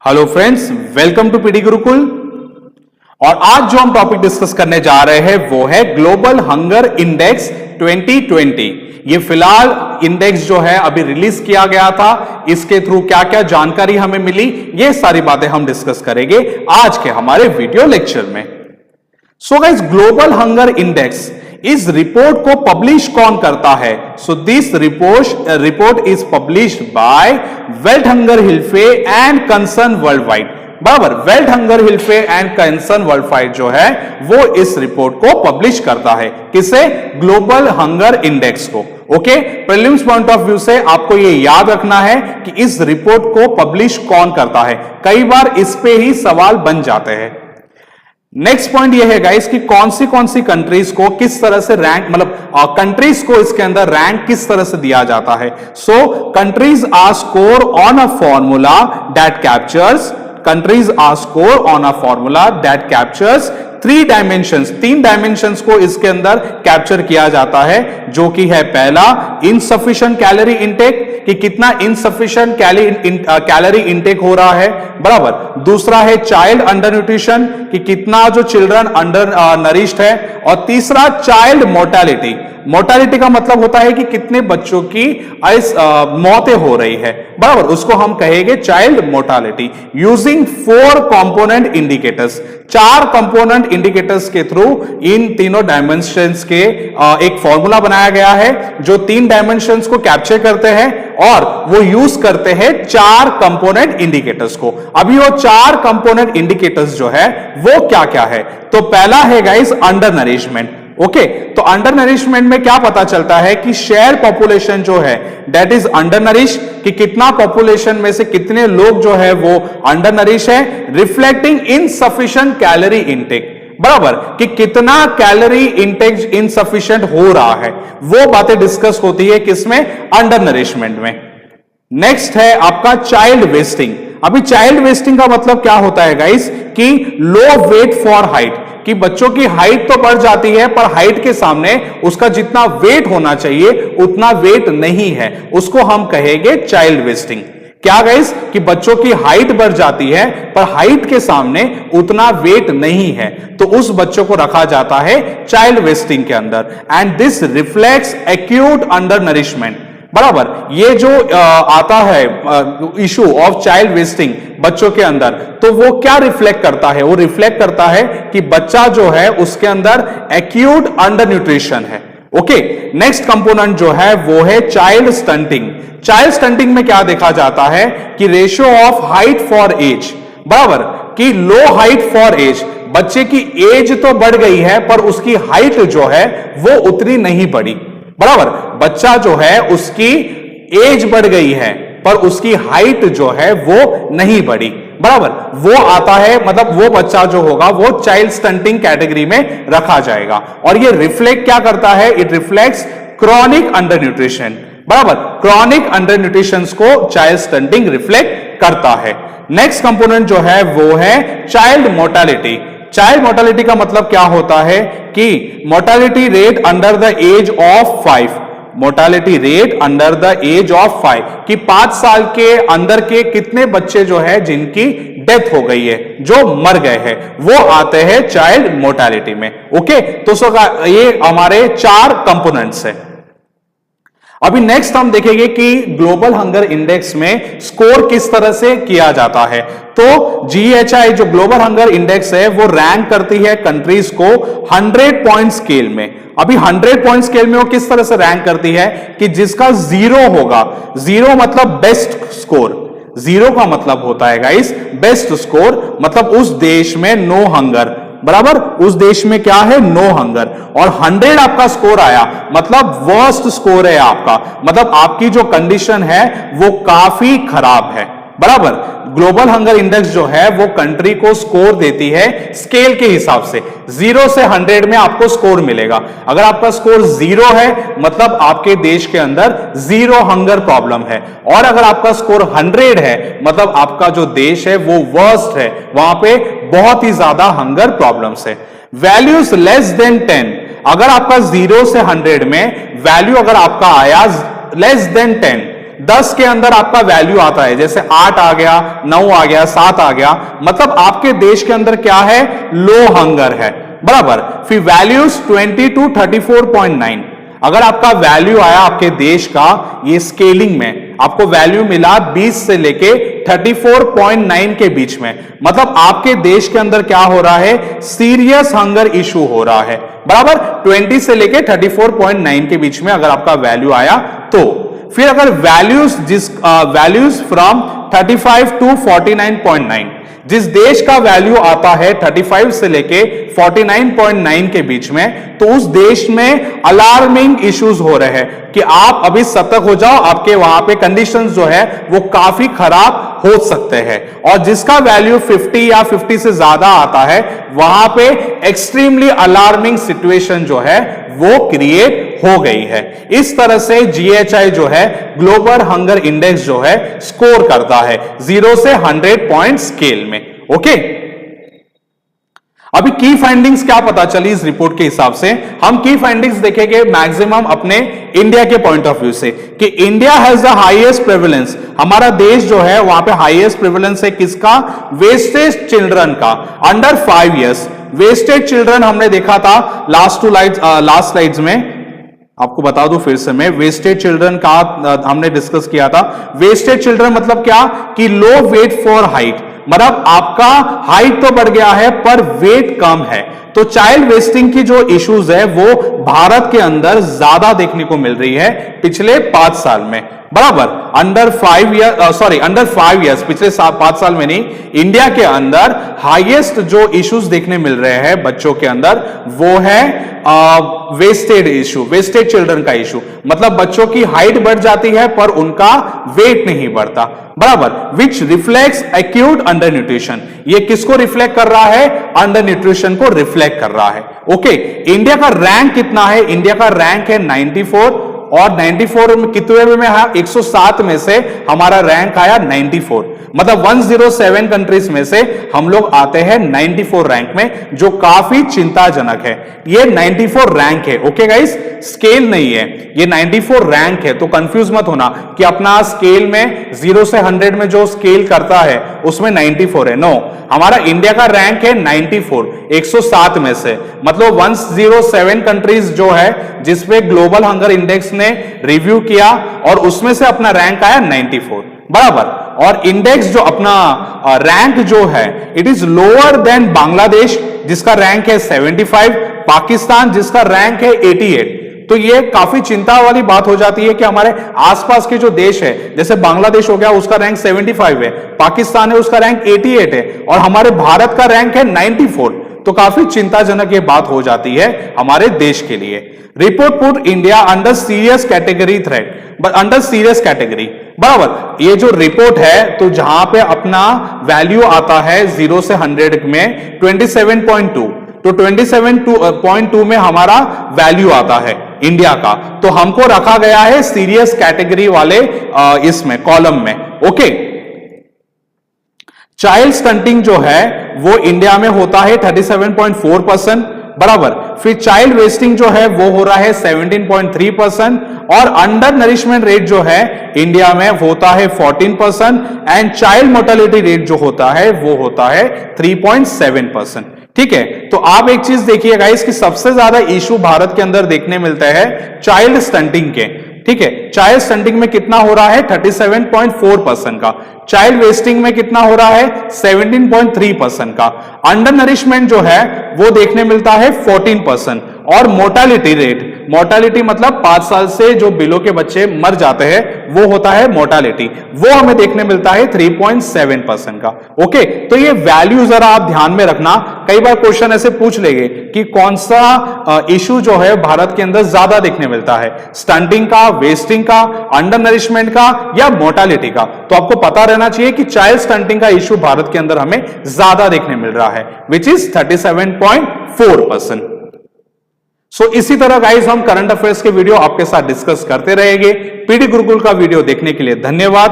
Hello friends, welcome to PD Gurukul. और आज जो हम टॉपिक डिस्कस करने जा रहे हैं वो है ग्लोबल हंगर इंडेक्स 2020। ये फिलहाल इंडेक्स जो है अभी रिलीज किया गया था, इसके थ्रू क्या क्या जानकारी हमें मिली, ये सारी बातें हम डिस्कस करेंगे आज के हमारे वीडियो लेक्चर में। So guys, Global Hunger Index इस रिपोर्ट को पब्लिश कौन करता है? So this report is published by World Hunger Hilfe and Concern Worldwide. बराबर, World Hunger Hilfe and Concern Worldwide जो है वो इस रिपोर्ट को पब्लिश करता है। किसे? ग्लोबल हंगर इंडेक्स को। Okay, prelims point of view से आपको ये याद रखना है कि इस रिपोर्ट को पब्लिश कौन करता है। कई बार इस पे ही सवाल बन जाते हैं। नेक्स्ट पॉइंट ये है गाइस कि कौन सी कंट्रीज को किस तरह से रैंक, मतलब कंट्रीज को इसके अंदर रैंक किस तरह से दिया जाता है। So countries are score on a formula that captures three dimensions, तीन डायमेंशंस को इसके अंदर कैप्चर किया जाता है, जो कि है पहला इनसफिशिएंट कैलोरी इनटेक, कि कितना इनसफिशिएंट कैलोरी इनटेक हो रहा है। बराबर, दूसरा है चाइल्ड अंडर न्यूट्रिशन, कि कितना जो चिल्ड्रन अंडर नरिश्ड है, और तीसरा चाइल्ड मोर्टेलिटी। मोर्टेलिटी का मतलब होता है कि कितने बच्चों की मौतें हो रही है। बराबर, उसको हम कहेंगे child mortality using 4 component indicators. 4 component indicators के थ्रू इन तीनों डायमेंशंस के एक फॉर्मूला बनाया गया है जो 3 डायमेंशंस को कैप्चर करते हैं, और वो यूज करते हैं 4 कंपोनेंट इंडिकेटर्स को। अभी वो 4 कंपोनेंट इंडिकेटर्स जो है वो क्या क्या है? तो पहला है गाइस अंडर नरिशमेंट। ओके, तो अंडर नरिशमेंट में क्या पता चलता है कि शेयर पॉपुलेशन जो है दैट इज अंडर नरिश, कि कितना पॉपुलेशन में से कितने लोग जो है वो अंडर नरिश है, रिफ्लेक्टिंग इनसफिशिएंट कैलोरी इनटेक। बराबर, कि कितना कैलोरी इनटेक इनसफिशिएंट हो रहा है, वो बातें डिस्कस होती है किसमें? अंडर नरिशमेंट में। नेक्स्ट है आपका चाइल्ड वेस्टिंग। अभी चाइल्ड वेस्टिंग का मतलब क्या होता है गाइस? कि लो वेट फॉर हाइट, कि बच्चों की हाइट तो बढ़ जाती है पर हाइट के सामने उसका जितना वेट होना चाहिए उतना वेट नहीं है, उसको हम कहेंगे चाइल्ड वेस्टिंग। क्या गाइस? कि बच्चों की हाइट बढ़ जाती है पर हाइट के सामने उतना वेट नहीं है, तो उस बच्चों को रखा जाता है चाइल्ड वेस्टिंग के अंदर। And this reflects acute under nourishment. बराबर, ये जो आता है इशू ऑफ चाइल्ड वेस्टिंग बच्चों के अंदर, तो वो क्या रिफ्लेक्ट करता है? वो रिफ्लेक्ट करता है कि बच्चा जो है उसके अंदर एक्यूट अंडर न्यूट्रिशन है। ओके, नेक्स्ट कंपोनेंट जो है वो है चाइल्ड स्टंटिंग। चाइल्ड स्टंटिंग में क्या देखा जाता है? कि ratio of height for age. बराबर, कि लो हाइट फॉर एज, बच्चे की एज तो बढ़ गई है पर उसकी हाइट जो है वो उतनी नहीं बढ़ी। बराबर, बच्चा जो है उसकी एज बढ़ गई है पर उसकी हाइट जो है वो नहीं बढ़ी। बराबर, वो आता है, मतलब वो बच्चा जो होगा वो चाइल्ड स्टंटिंग कैटेगरी में रखा जाएगा। और ये रिफ्लेक्ट क्या करता है? It reflects chronic under nutrition. बराबर, क्रॉनिक अंडर न्यूट्रिशन को चाइल्ड स्टंटिंग रिफ्लेक्ट करता है। नेक्स्ट कंपोनेंट जो है वो है चाइल्ड मोर्टेलिटी। चाइल्ड मोर्टेलिटी का मतलब क्या होता है? कि mortality rate under the age of 5। Mortality rate under the age of 5, कि 5 साल के अंदर के कितने बच्चे जो है जिनकी डेथ हो गई है, जो मर गए हैं, वो आते हैं चाइल्ड मोर्टेलिटी में। ओके, तो ये हमारे 4 कंपोनेंट्स है। अभी नेक्स्ट हम देखेंगे कि ग्लोबल हंगर इंडेक्स में स्कोर किस तरह से किया जाता है। तो GHI जो ग्लोबल हंगर इंडेक्स है वो रैंक करती है कंट्रीज को 100 पॉइंट स्केल में। अभी 100 पॉइंट स्केल में वो किस तरह से रैंक करती है? कि जिसका 0 होगा, 0 मतलब बेस्ट स्कोर, 0 का मतलब होता है गाइस बेस्ट स्कोर, मतलब उस देश में नो हंगर। बराबर, उस देश में क्या है? No hunger. और 100 आपका स्कोर आया मतलब वर्स्ट स्कोर है आपका, मतलब आपकी जो कंडीशन है वो काफी खराब है। बराबर, ग्लोबल हंगर इंडेक्स जो है वो कंट्री को स्कोर देती है स्केल के हिसाब से। 0 से 100 में आपको स्कोर मिलेगा। अगर आपका स्कोर 0 है मतलब आपके देश के अंदर 0 हंगर प्रॉब्लम है, और अगर आपका स्कोर 100 है मतलब आपका जो देश है वो वर्स्ट है, वहां पे बहुत ही ज्यादा हंगर प्रॉब्लम्स है। वैल्यूज लेस देन 10, अगर आपका 0 से 100 में वैल्यू अगर आपका आया लेस देन 10, 10 के अंदर आपका वैल्यू आता है, जैसे 8 आ गया, 9 आ गया, 7 आ गया, मतलब आपके देश के अंदर क्या है, लो हंगर है, बराबर। फिर वैल्यूज 20 to 34.9, अगर आपका वैल्यू आया आपके देश का, ये स्केलिंग में आपको वैल्यू मिला 20 से लेके 34.9 के बीच में, मतलब आपके देश के अंदर क्या हो रहा है, सीरियस हंगर इशू हो रहा है, बराबर। 20 से लेके 34.9 के बीच में अगर आपका वैल्यू आया तो। फिर अगर वैल्यूज फ्रॉम 35 to 49.9, जिस देश का वैल्यू आता है 35 से लेके 49.9 के बीच में, तो उस देश में अलार्मिंग इश्यूज हो रहे हैं कि आप अभी सतर्क हो जाओ, आपके वहां पे कंडीशंस जो है वो काफी खराब हो सकते हैं। और जिसका वैल्यू 50 या 50 से ज्यादा आता है, वहां पे एक्सट्रीमली अलार्मिंग सिचुएशन जो है वो क्रिएट हो गई है। इस तरह से जीएचआई जो है, ग्लोबल हंगर इंडेक्स जो है, स्कोर करता है 0 से 100 पॉइंट स्केल में। ओके, अभी की फाइंडिंग्स क्या पता चली इस रिपोर्ट के हिसाब से, हम की फाइंडिंग्स देखेंगे मैक्सिमम अपने इंडिया के पॉइंट ऑफ व्यू से, कि India has the highest prevalence, हमारा देश जो है वहां पे हाईएस्ट प्रेवलेंस है किसका, वेस्टेज चिल्ड्रन का, अंडर 5 इयर्स। वेस्टेज चिल्ड्रन हमने देखा था लास्ट स्लाइड्स में, आपको बता दूं फिर से मैं, वेस्टेज चिल्ड्रन का हमने डिस्कस किया था। वेस्टेज चिल्ड्रन मतलब क्या, कि लो वेट फॉर हाइट, मतलब आपका हाइट तो बढ़ गया है पर वेट कम है। तो चाइल्ड वेस्टिंग की जो इश्यूज है वो भारत के अंदर ज्यादा देखने को मिल रही है पिछले 5 साल में, बराबर। अंडर 5 इयर्स पिछले 5 साल में नहीं, इंडिया के अंदर हाईएस्ट जो इश्यूज देखने मिल रहे हैं बच्चों के अंदर, वो है वेस्टेड इशू, वेस्टेड चिल्ड्रन का इशू, मतलब बच्चों की हाइट बढ़ जाती है पर उनका वेट नहीं बढ़ता, बराबर। विच रिफ्लेक्ट्स एक्यूट अंडर न्यूट्रिशन, ये किसको रिफ्लेक्ट कर रहा है, अंडर न्यूट्रिशन को रिफ्लेक्ट कर रहा है। ओके, इंडिया का रैंक कितना है, इंडिया का रैंक है 94, और 94 में कितने में है, 107 में से हमारा रैंक आया 94, मतलब 107 कंट्रीज में से हम लोग आते हैं 94 रैंक में, जो काफी चिंताजनक है। ये 94 रैंक है, ओके गाइस, स्केल नहीं है, ये 94 रैंक है। तो कंफ्यूज मत होना कि अपना स्केल में 0 से 100 में जो स्केल करता है उसमें 94 है, नो, हमारा इंडिया का रैंक है 94, 107 में से, मतलब 107 कंट्रीज जो है जिसपे ग्लोबल हंगर इंडेक्स ने रिव्यू किया और उसमें से अपना रैंक आया 94, बराबर। और इंडेक्स जो अपना रैंक जो है, it is lower than Bangladesh जिसका रैंक है 75, पाकिस्तान जिसका रैंक है 88। तो ये काफी चिंता वाली बात हो जाती है कि हमारे आसपास के जो देश है, जैसे बांग्लादेश हो गया, उसका रैंक 75 है, पाकिस्तान है उसका रैंक 88 है, और हमारे भारत का रैंक है 94। तो काफी चिंताजनक ये बात हो जाती है हमारे देश के लिए। Report put India under serious category threat, but under serious category, बराबर। ये जो रिपोर्ट है, तो जहां पे अपना वैल्यू आता है 0 से 100 में 27.2, तो 27.2 में हमारा वैल्यू आता है इंडिया का, तो हमको रखा गया है सीरियस कैटेगरी वाले इसमें कॉलम में। ओके, चाइल्ड स्टंटिंग जो है वो इंडिया में होता है 37.4%, बराबर। फिर चाइल्ड वेस्टिंग जो है वो हो रहा है 17.3%, और अंडर नरिशमेंट रेट जो है इंडिया में होता है 14%, एंड चाइल्ड मोर्टेलिटी रेट जो होता है वो होता है 3.7%। ठीक है, तो आप एक चीज देखिएगा, इसकी सबसे ज्यादा इशू भारत के अंदर देखने मिलते हैं चाइल्ड स्टंटिंग के। ठीक है, चाइल्ड स्टंटिंग में कितना हो रहा है 37.4% का, चाइल्ड वेस्टिंग में कितना हो रहा है 17.3% का, अंडर नरिशमेंट जो है वो देखने मिलता है 14%, और मोर्टालिटी रेट, मोर्टालिटी मतलब 5 साल से जो बिलो के बच्चे मर जाते हैं वो होता है मोर्टालिटी, वो हमें देखने मिलता है 3.7% का। ओके, तो ये वैल्यू जरा आप ध्यान में रखना, कई बार क्वेश्चन ऐसे पूछ लेंगे कि कौन सा इशू जो है भारत के अंदर ज्यादा देखने मिलता है, स्टंटिंग का, वेस्टिंग का, अंडर नरिशमेंट का, या मोर्टालिटी का। तो आपको पता रहना चाहिए कि चाइल्ड स्टंटिंग का इशू भारत के अंदर हमें ज्यादा देखने मिल रहा है, विच इज 37.4%। सो इसी तरह गाइस हम करंट अफेयर्स के वीडियो आपके साथ डिस्कस करते रहेंगे। पीडी गुरुकुल का वीडियो देखने के लिए धन्यवाद।